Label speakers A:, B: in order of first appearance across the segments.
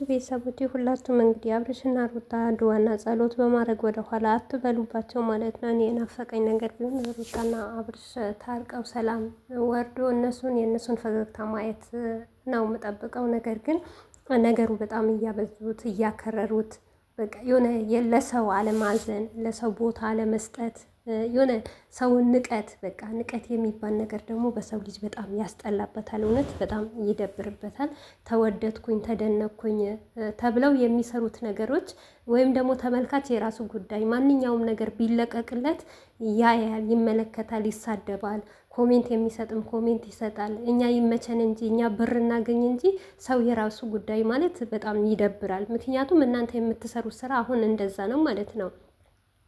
A: ቤተሰቦቼ ሁላችሁም እንግዲህ አብርሽና ሩታ ድዋና ጸሎት በማድረግ ወደ ኋላ አትበሉባቸው ማለት ነው። እኔ የናፈቀኝ ነገር ቢሆን ሩታና አብርሽ ታርቀው ሰላም ወርዶ የእነሱን ፈገግታ ማየት ነው የምጠብቀው። ነገር ግን ነገሩ በጣም እያበዙት እያከረሩት፣ በቃ የሆነ ለሰው አለማዘን፣ ለሰው ቦታ አለመስጠት፣ የሆነ ሰውን ንቀት፣ በቃ ንቀት የሚባል ነገር ደግሞ በሰው ልጅ በጣም ያስጠላበታል። እውነት በጣም ይደብርበታል። ተወደድኩኝ ተደነቅኩኝ ተብለው የሚሰሩት ነገሮች ወይም ደግሞ ተመልካች የራሱ ጉዳይ ማንኛውም ነገር ቢለቀቅለት ያያል፣ ይመለከታል፣ ይሳደባል። ኮሜንት የሚሰጥም ኮሜንት ይሰጣል። እኛ ይመቸን እንጂ እኛ ብር እናገኝ እንጂ ሰው የራሱ ጉዳይ ማለት በጣም ይደብራል። ምክንያቱም እናንተ የምትሰሩት ስራ አሁን እንደዛ ነው ማለት ነው።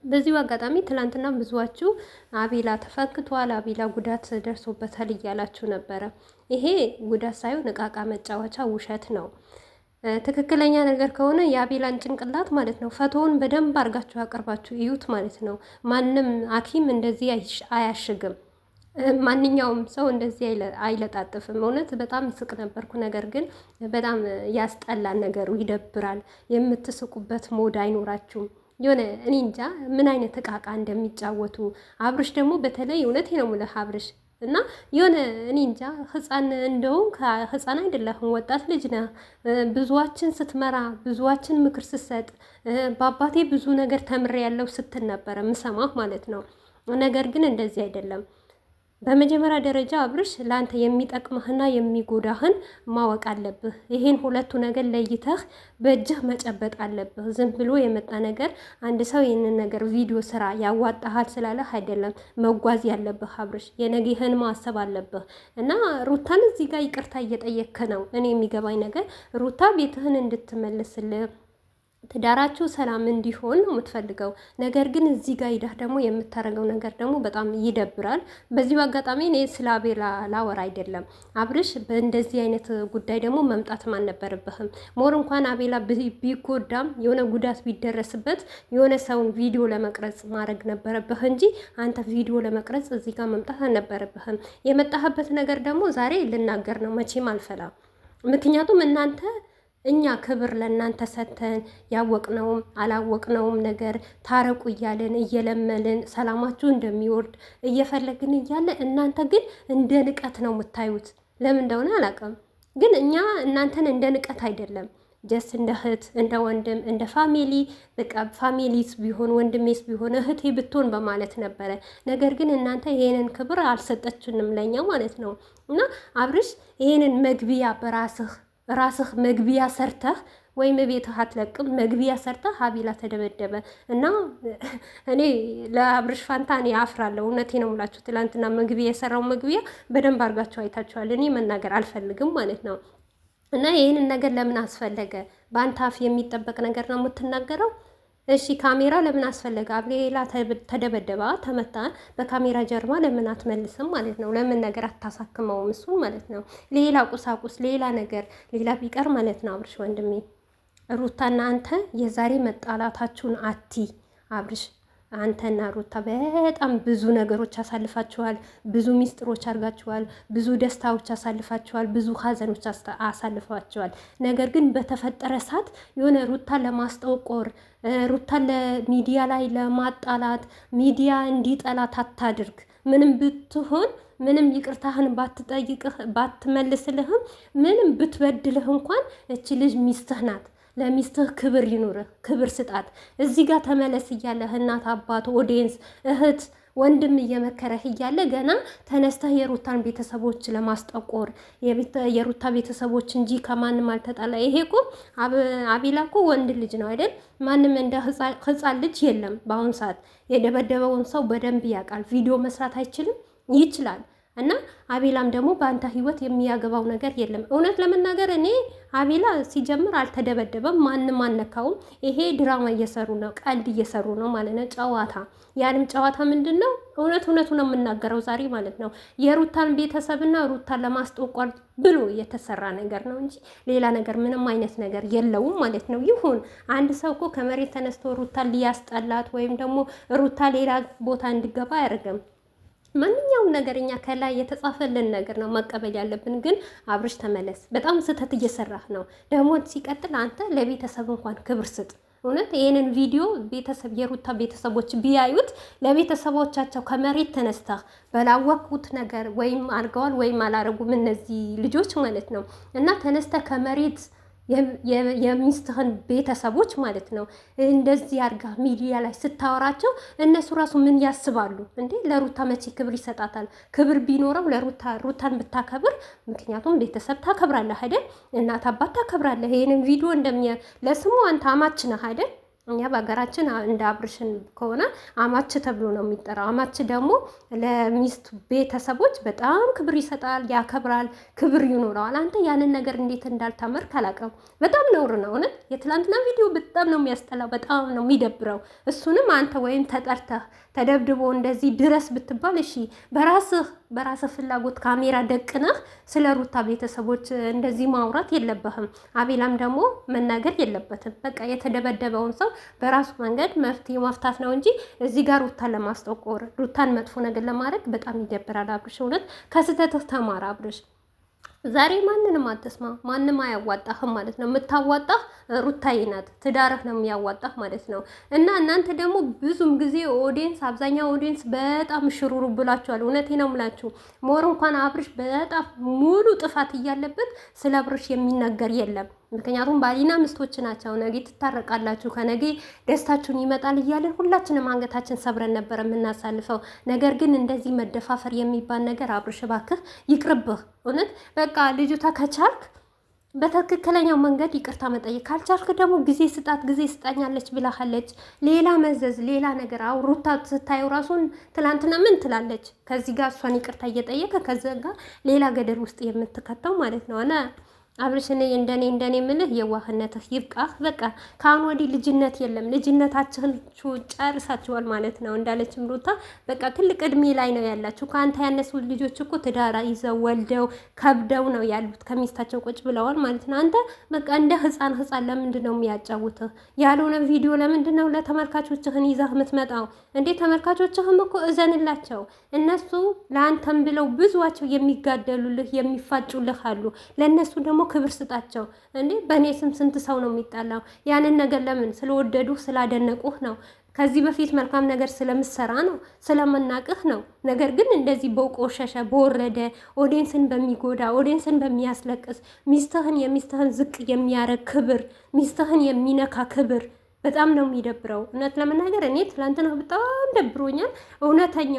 A: በዚሁ አጋጣሚ ትላንትና ብዙዋችሁ አቤላ ተፈንክቷል፣ አቤላ ጉዳት ደርሶበታል እያላችሁ ነበረ። ይሄ ጉዳት ሳይሆን እቃቃ መጫወቻ ውሸት ነው። ትክክለኛ ነገር ከሆነ የአቤላን ጭንቅላት ማለት ነው ፈቶውን በደንብ አድርጋችሁ አቅርባችሁ እዩት ማለት ነው። ማንም ሐኪም እንደዚህ አያሽግም። ማንኛውም ሰው እንደዚህ አይለጣጥፍም። እውነት በጣም ስቅ ነበርኩ። ነገር ግን በጣም ያስጠላል ነገሩ፣ ይደብራል። የምትስቁበት ሞድ አይኖራችሁም። የሆነ እኔ እንጃ ምን አይነት እቃቃ እንደሚጫወቱ። አብርሽ ደግሞ በተለይ እውነቴ ነው የምልህ አብርሽ እና የሆነ እኔ እንጃ ህፃን እንደውም ህፃን አይደለህም፣ ወጣት ልጅ ነህ። ብዙዋችን ስትመራ ብዙዋችን ምክር ስትሰጥ በአባቴ ብዙ ነገር ተምሬያለሁ ስትል ነበረ ምሰማህ ማለት ነው። ነገር ግን እንደዚህ አይደለም። በመጀመሪያ ደረጃ አብርሽ ለአንተ የሚጠቅምህና የሚጎዳህን ማወቅ አለብህ። ይሄን ሁለቱ ነገር ለይተህ በእጅህ መጨበጥ አለብህ። ዝም ብሎ የመጣ ነገር አንድ ሰው ይህንን ነገር ቪዲዮ ስራ ያዋጣሃል ስላለህ አይደለም መጓዝ ያለብህ አብርሽ። የነገህን ማሰብ አለብህ እና ሩታን እዚህ ጋር ይቅርታ እየጠየቅክ ነው። እኔ የሚገባኝ ነገር ሩታ ቤትህን እንድትመልስልህ ትዳራችሁ ሰላም እንዲሆን ነው የምትፈልገው። ነገር ግን እዚህ ጋር ሂደህ ደግሞ የምታደርገው ነገር ደግሞ በጣም ይደብራል። በዚሁ አጋጣሚ እኔ ስለ አቤላ ላወራ አይደለም አብርሽ፣ በእንደዚህ አይነት ጉዳይ ደግሞ መምጣትም አልነበረብህም። ሞር እንኳን አቤላ ቢጎዳም የሆነ ጉዳት ቢደረስበት የሆነ ሰውን ቪዲዮ ለመቅረጽ ማድረግ ነበረብህ እንጂ አንተ ቪዲዮ ለመቅረጽ እዚህ ጋር መምጣት አልነበረብህም። የመጣህበት ነገር ደግሞ ዛሬ ልናገር ነው፣ መቼም አልፈላም። ምክንያቱም እኛ ክብር ለእናንተ ሰተን ያወቅነውም አላወቅነውም ነገር ታረቁ እያለን እየለመልን ሰላማችሁ እንደሚወርድ እየፈለግን እያለ እናንተ ግን እንደ ንቀት ነው የምታዩት። ለምን እንደሆነ አላውቅም። ግን እኛ እናንተን እንደ ንቀት አይደለም፣ ጀስት እንደ እህት እንደ ወንድም እንደ ፋሚሊ፣ በቃ ፋሚሊስ ቢሆን ወንድሜስ ቢሆን እህቴ ብትሆን በማለት ነበረ። ነገር ግን እናንተ ይሄንን ክብር አልሰጠችንም ለኛ ማለት ነው። እና አብርሽ ይሄንን መግቢያ ራስህ መግቢያ ሰርተህ ወይም ቤትህ አትለቅም። መግቢያ ሰርተህ አቤላ ተደበደበ እና እኔ ለአብርሽ ፋንታ እኔ አፍራለሁ። እውነቴ ነው የምላችሁ። ትላንትና መግቢያ የሰራው መግቢያ በደንብ አድርጋችሁ አይታችኋል። እኔ መናገር አልፈልግም ማለት ነው። እና ይህንን ነገር ለምን አስፈለገ? በአንተ አፍ የሚጠበቅ ነገር ነው የምትናገረው። እሺ ካሜራ ለምን አስፈለገ? አቤላ ተደበደባ ተመታ፣ በካሜራ ጀርባ ለምን አትመልስም ማለት ነው? ለምን ነገር አታሳክመውም እሱን ማለት ነው? ሌላ ቁሳቁስ ሌላ ነገር ሌላ ቢቀር ማለት ነው አብርሽ ወንድሜ፣ ሩታና አንተ የዛሬ መጣላታችሁን አብርሽ፣ አንተና ሩታ በጣም ብዙ ነገሮች አሳልፋችኋል። ብዙ ሚስጥሮች አድርጋችኋል። ብዙ ደስታዎች አሳልፋችኋል። ብዙ ሀዘኖች አሳልፋችኋል። ነገር ግን በተፈጠረ ሰዓት የሆነ ሩታን ለማስጠቆር ሩታን ለሚዲያ ላይ ለማጣላት ሚዲያ እንዲጠላት አታድርግ። ምንም ብትሆን ምንም ይቅርታህን ባትጠይቅህ ባትመልስልህም ምንም ብትበድልህ እንኳን እቺ ልጅ ሚስትህ ናት። ለሚስትህ ክብር ይኑርህ፣ ክብር ስጣት። እዚህ ጋር ተመለስ እያለህ እናት አባት ኦዲየንስ እህት ወንድም እየመከረህ እያለ ገና ተነስተህ የሩታን ቤተሰቦች ለማስጠቆር የሩታ ቤተሰቦች እንጂ ከማንም አልተጣላ። ይሄ እኮ አቤላ እኮ ወንድ ልጅ ነው አይደል? ማንም እንደ ህፃን ልጅ የለም። በአሁኑ ሰዓት የደበደበውን ሰው በደንብ ያውቃል። ቪዲዮ መስራት አይችልም? ይችላል። እና አቤላም ደግሞ በአንተ ህይወት የሚያገባው ነገር የለም። እውነት ለመናገር እኔ አቤላ ሲጀምር አልተደበደበም፣ ማንም አነካውም። ይሄ ድራማ እየሰሩ ነው፣ ቀልድ እየሰሩ ነው ማለት ነው፣ ጨዋታ። ያንም ጨዋታ ምንድን ነው? እውነቱ ነው የምናገረው ዛሬ ማለት ነው። የሩታን ቤተሰብና ሩታን ለማስጠቋር ብሎ የተሰራ ነገር ነው እንጂ ሌላ ነገር ምንም አይነት ነገር የለውም ማለት ነው። ይሁን አንድ ሰው እኮ ከመሬት ተነስቶ ሩታን ሊያስጠላት ወይም ደግሞ ሩታ ሌላ ቦታ እንዲገባ አያደርግም። ማንኛውም ነገር እኛ ከላይ የተጻፈልን ነገር ነው መቀበል ያለብን። ግን አብርሽ ተመለስ፣ በጣም ስህተት እየሰራህ ነው። ደግሞ ሲቀጥል አንተ ለቤተሰብ እንኳን ክብር ስጥ። እውነት ይህንን ቪዲዮ ቤተሰብ የሩታ ቤተሰቦች ቢያዩት ለቤተሰቦቻቸው ከመሬት ተነስተህ በላወቁት ነገር ወይም አድርገዋል ወይም አላረጉም እነዚህ ልጆች ማለት ነው እና ተነስተህ ከመሬት የሚስትህን ቤተሰቦች ማለት ነው እንደዚህ አድርጋ ሚዲያ ላይ ስታወራቸው እነሱ ራሱ ምን ያስባሉ እንዴ? ለሩታ መቼ ክብር ይሰጣታል? ክብር ቢኖረው ሩታን ብታከብር፣ ምክንያቱም ቤተሰብ ታከብራለህ አይደል? እናት አባት ታከብራለህ። ይሄንን ቪዲዮ ለስሙ አንተ አማች ነህ አይደል? እኛ በሀገራችን እንደ አብርሽን ከሆነ አማች ተብሎ ነው የሚጠራው። አማች ደግሞ ለሚስት ቤተሰቦች በጣም ክብር ይሰጣል፣ ያከብራል፣ ክብር ይኖረዋል። አንተ ያንን ነገር እንዴት እንዳልታመርክ አላውቅም። በጣም ነውር ነው እውነት። የትላንትና ቪዲዮ በጣም ነው የሚያስጠላው፣ በጣም ነው የሚደብረው። እሱንም አንተ ወይም ተጠርተህ ተደብድቦ እንደዚህ ድረስ ብትባል እሺ፣ በራስህ ፍላጎት ካሜራ ደቅነህ ስለ ሩታ ቤተሰቦች እንደዚህ ማውራት የለበህም። አቤላም ደግሞ መናገር የለበትም። በቃ የተደበደበውን ሰው በራሱ መንገድ መፍትሄ መፍታት ነው እንጂ እዚህ ጋር ሩታን ለማስጠቆር ሩታን መጥፎ ነገር ለማድረግ በጣም ይደብራል። አብርሽ እውነት ከስህተትህ ተማር አብርሽ። ዛሬ ማንንም አትስማ፣ ማንም አያዋጣህም ማለት ነው። የምታዋጣህ ሩታዬ ናት፣ ትዳርህ ነው የሚያዋጣህ ማለት ነው። እና እናንተ ደግሞ ብዙም ጊዜ ኦዲየንስ፣ አብዛኛው ኦዲየንስ በጣም ሽሩሩ ብላችኋል። እውነቴ ነው የምላችሁ። ሞር እንኳን አብርሽ በጣም ሙሉ ጥፋት እያለበት ስለ አብርሽ የሚነገር የለም። ምክንያቱም ባሊና ሚስቶች ናቸው። ነገ ትታረቃላችሁ፣ ከነገ ደስታችሁን ይመጣል እያለን ሁላችንም አንገታችን ሰብረን ነበር የምናሳልፈው። ነገር ግን እንደዚህ መደፋፈር የሚባል ነገር አብርሽ እባክህ ይቅርብህ። እውነት በቃ ልጅቷ ከቻልክ በትክክለኛው መንገድ ይቅርታ መጠየቅ፣ ካልቻልክ ደግሞ ጊዜ ስጣት፣ ጊዜ ስጣኛለች ብላሃለች። ሌላ መዘዝ፣ ሌላ ነገር አውሩታ ስታየው ራሱን ትላንትና ምን ትላለች? ከዚህ ጋር እሷን ይቅርታ እየጠየቀ ከዚ ጋር ሌላ ገደል ውስጥ የምትከተው ማለት ነው። አብርሽ እንደኔ ምልህ የዋህነትህ ይብቃህ። በቃ ከአሁን ወዲህ ልጅነት የለም። ልጅነታችሁን ጨርሳችኋል ማለት ነው። እንዳለችም ሩታ በቃ ትልቅ እድሜ ላይ ነው ያላችሁ። ከአንተ ያነሱ ልጆች እኮ ትዳር ይዘው ወልደው ከብደው ነው ያሉት። ከሚስታቸው ቁጭ ብለዋል ማለት ነው። አንተ በቃ እንደ ህፃን ለምንድን ነው የሚያጫውትህ? ያልሆነ ቪዲዮ ለምንድን ነው ለተመልካቾችህን ይዘህ የምትመጣው እንዴ? ተመልካቾችህም እኮ እዘንላቸው። እነሱ ለአንተም ብለው ብዙዋቸው የሚጋደሉልህ የሚፋጩልህ አሉ። ለእነሱ ደግሞ ክብር ስጣቸው እንዴ። በእኔ ስም ስንት ሰው ነው የሚጣላው? ያንን ነገር ለምን? ስለወደዱህ ስላደነቁህ ነው። ከዚህ በፊት መልካም ነገር ስለምሰራ ነው፣ ስለመናቅህ ነው። ነገር ግን እንደዚህ በቆሸሸ በወረደ ኦዲየንስን በሚጎዳ ኦዲየንስን በሚያስለቅስ የሚስትህን ዝቅ የሚያረግ ክብር፣ ሚስትህን የሚነካ ክብር በጣም ነው የሚደብረው። እውነት ለመናገር እኔ ትላንትና በጣም ደብሮኛል። እውነተኛ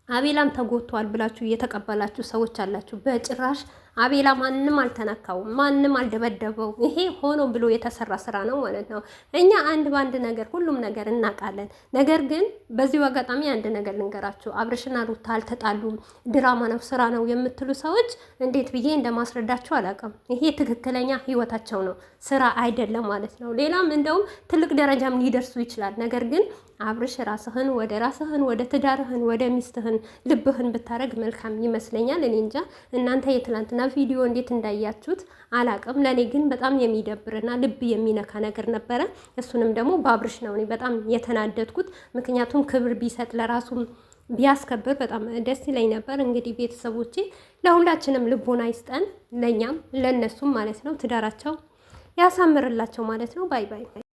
A: አቤላም ተጎድቷል ብላችሁ እየተቀበላችሁ ሰዎች አላችሁ። በጭራሽ አቤላ ማንም አልተነካውም፣ ማንም አልደበደበውም። ይሄ ሆኖ ብሎ የተሰራ ስራ ነው ማለት ነው። እኛ አንድ በአንድ ነገር ሁሉም ነገር እናውቃለን። ነገር ግን በዚሁ አጋጣሚ አንድ ነገር ልንገራችሁ። አብርሽና ሩታ አልተጣሉም፣ ድራማ ነው፣ ስራ ነው የምትሉ ሰዎች እንዴት ብዬ እንደማስረዳችሁ አላውቅም። ይሄ ትክክለኛ ህይወታቸው ነው፣ ስራ አይደለም ማለት ነው። ሌላም እንደውም ትልቅ ደረጃም ሊደርሱ ይችላል። ነገር ግን አብርሽ ራስህን ወደ ትዳርህን ወደ ሚስትህን ልብህን ብታረግ መልካም ይመስለኛል። እኔ እንጃ እናንተ የትላንትና ቪዲዮ እንዴት እንዳያችሁት አላቅም። ለእኔ ግን በጣም የሚደብርና ልብ የሚነካ ነገር ነበረ። እሱንም ደግሞ በአብርሽ ነው እኔ በጣም የተናደድኩት። ምክንያቱም ክብር ቢሰጥ ለራሱም ቢያስከብር በጣም ደስ ይለኝ ነበር። እንግዲህ ቤተሰቦቼ ለሁላችንም ልቦና ይስጠን፣ ለእኛም ለእነሱም ማለት ነው። ትዳራቸው ያሳምርላቸው ማለት ነው። ባይ ባይ።